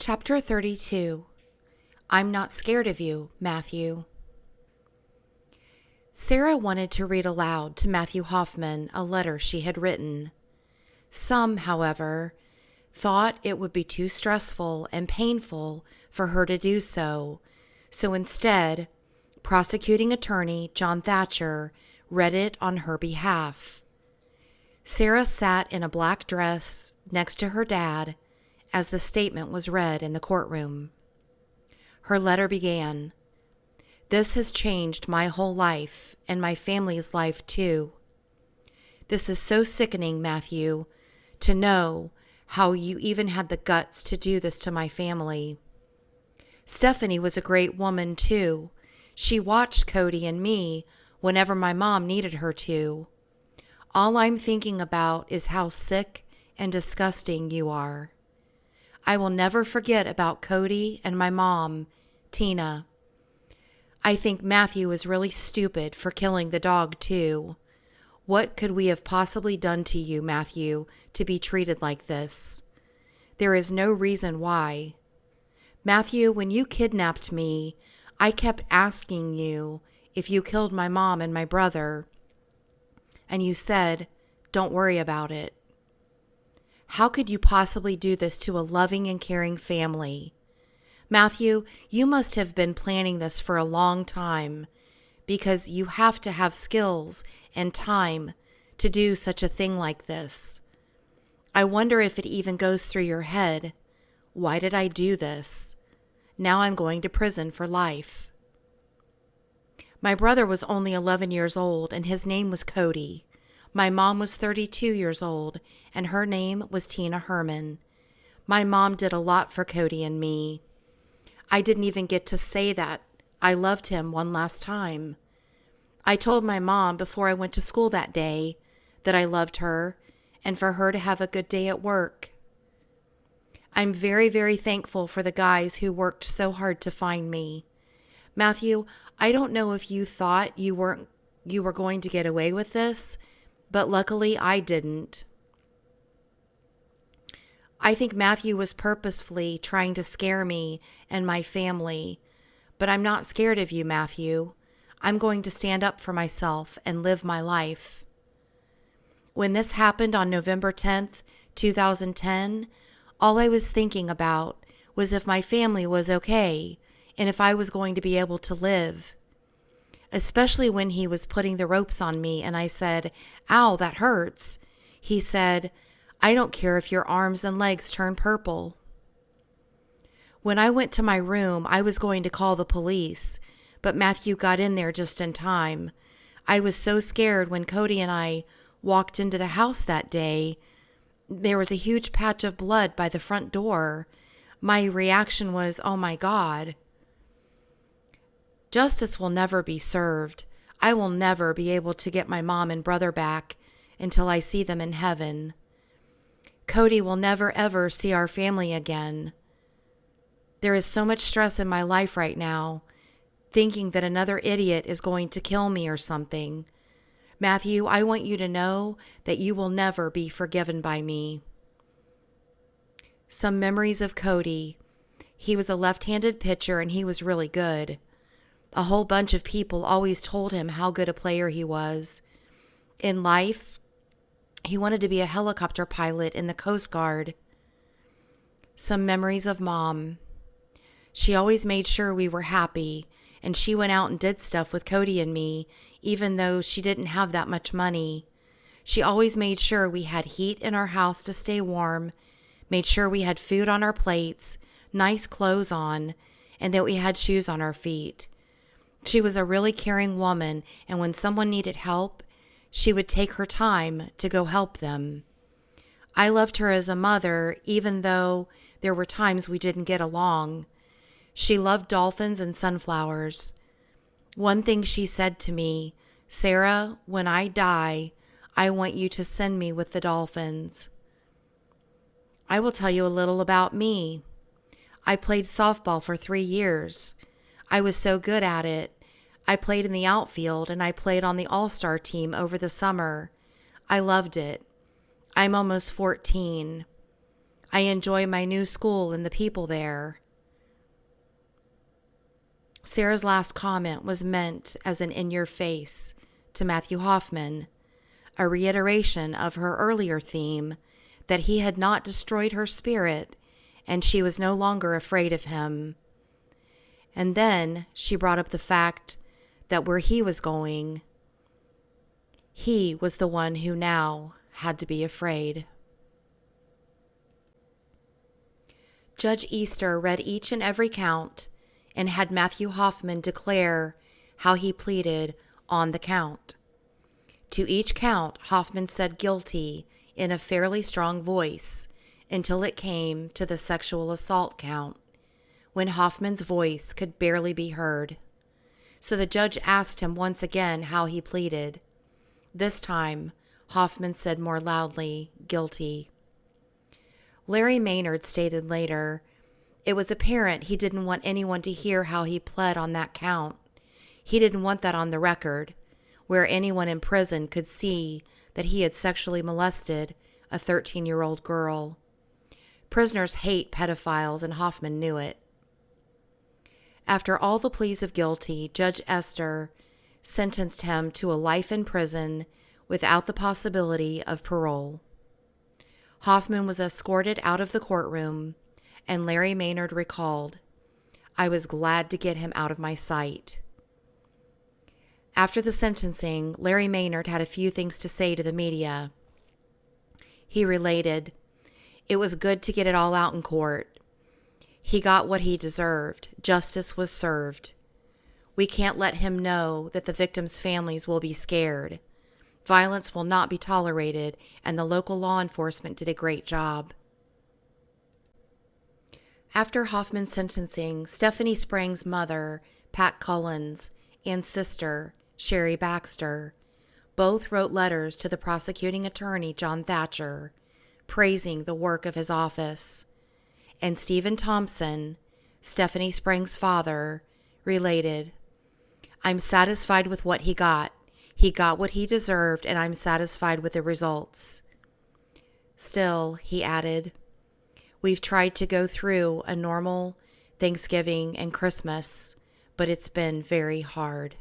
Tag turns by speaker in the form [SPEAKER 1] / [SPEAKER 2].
[SPEAKER 1] Chapter 32. I'm Not Scared of You, Matthew. Sarah wanted to read aloud to Matthew Hoffman a letter she had written. Some, however, thought it would be too stressful and painful for her to do so, so instead, prosecuting attorney John Thatcher read it on her behalf. Sarah sat in a black dress next to her dad as the statement was read in the courtroom. Her letter began, "This has changed my whole life and my family's life too. This is so sickening, Matthew, to know how you even had the guts to do this to my family. Stephanie was a great woman too. She watched Cody and me whenever my mom needed her to. All I'm thinking about is how sick and disgusting you are. I will never forget about Cody and my mom, Tina. I think Matthew is really stupid for killing the dog too. What could we have possibly done to you, Matthew, to be treated like this? There is no reason why. Matthew, when you kidnapped me, I kept asking you if you killed my mom and my brother, and you said, 'Don't worry about it.' How could you possibly do this to a loving and caring family? Matthew, you must have been planning this for a long time, because you have to have skills and time to do such a thing like this. I wonder if it even goes through your head. Why did I do this? Now I'm going to prison for life." My brother was only 11 years old, and his name was Cody. My mom was 32 years old, and her name was Tina Herman. My mom did a lot for Cody and me. I didn't even get to say that I loved him one last time. I told my mom before I went to school that day that I loved her and for her to have a good day at work. I'm very, very thankful for the guys who worked so hard to find me. Matthew, I don't know if you thought you were going to get away with this, but luckily I didn't. I think Matthew was purposefully trying to scare me and my family, but I'm not scared of you, Matthew. I'm going to stand up for myself and live my life. When this happened on November 10th, 2010, all I was thinking about was if my family was okay and if I was going to be able to live. Especially when he was putting the ropes on me and I said, "Ow, that hurts." He said, "I don't care if your arms and legs turn purple." When I went to my room, I was going to call the police, but Matthew got in there just in time. I was so scared when Cody and I walked into the house that day. There was a huge patch of blood by the front door. My reaction was, "Oh my God." Justice will never be served. I will never be able to get my mom and brother back until I see them in heaven. Cody will never ever see our family again. There is so much stress in my life right now, thinking that another idiot is going to kill me or something. Matthew, I want you to know that you will never be forgiven by me. Some memories of Cody. He was a left-handed pitcher and he was really good. A whole bunch of people always told him how good a player he was. In life, he wanted to be a helicopter pilot in the Coast Guard. Some memories of Mom. She always made sure we were happy, and she went out and did stuff with Cody and me, even though she didn't have that much money. She always made sure we had heat in our house to stay warm, made sure we had food on our plates, nice clothes on, and that we had shoes on our feet. She was a really caring woman, and when someone needed help, she would take her time to go help them. I loved her as a mother, even though there were times we didn't get along. She loved dolphins and sunflowers. One thing she said to me, "Sarah, when I die, I want you to send me with the dolphins." I will tell you a little about me. I played softball for 3 years. I was so good at it. I played in the outfield and I played on the all-star team over the summer. I loved it. I'm almost 14. I enjoy my new school and the people there. Sarah's last comment was meant as an in-your-face to Matthew Hoffman, a reiteration of her earlier theme that he had not destroyed her spirit and she was no longer afraid of him. And then she brought up the fact that where he was going, he was the one who now had to be afraid. Judge Easter read each and every count and had Matthew Hoffman declare how he pleaded on the count. To each count, Hoffman said guilty in a fairly strong voice until it came to the sexual assault count, when Hoffman's voice could barely be heard. So the judge asked him once again how he pleaded. This time, Hoffman said more loudly, guilty. Larry Maynard stated later, it was apparent he didn't want anyone to hear how he pled on that count. He didn't want that on the record, where anyone in prison could see that he had sexually molested a 13-year-old girl. Prisoners hate pedophiles, and Hoffman knew it. After all the pleas of guilty, Judge Esther sentenced him to a life in prison without the possibility of parole. Hoffman was escorted out of the courtroom, and Larry Maynard recalled, I was glad to get him out of my sight. After the sentencing, Larry Maynard had a few things to say to the media. He related, it was good to get it all out in court. He got what he deserved. Justice was served. We can't let him know that the victims' families will be scared. Violence will not be tolerated, and the local law enforcement did a great job. After Hoffman's sentencing, Stephanie Sprang's mother, Pat Cullens, and sister, Sherry Baxter, both wrote letters to the prosecuting attorney, John Thatcher, praising the work of his office. And Stephen Thompson, Stephanie Sprang's father, related, I'm satisfied with what he got. He got what he deserved, and I'm satisfied with the results. Still, he added, we've tried to go through a normal Thanksgiving and Christmas, but it's been very hard.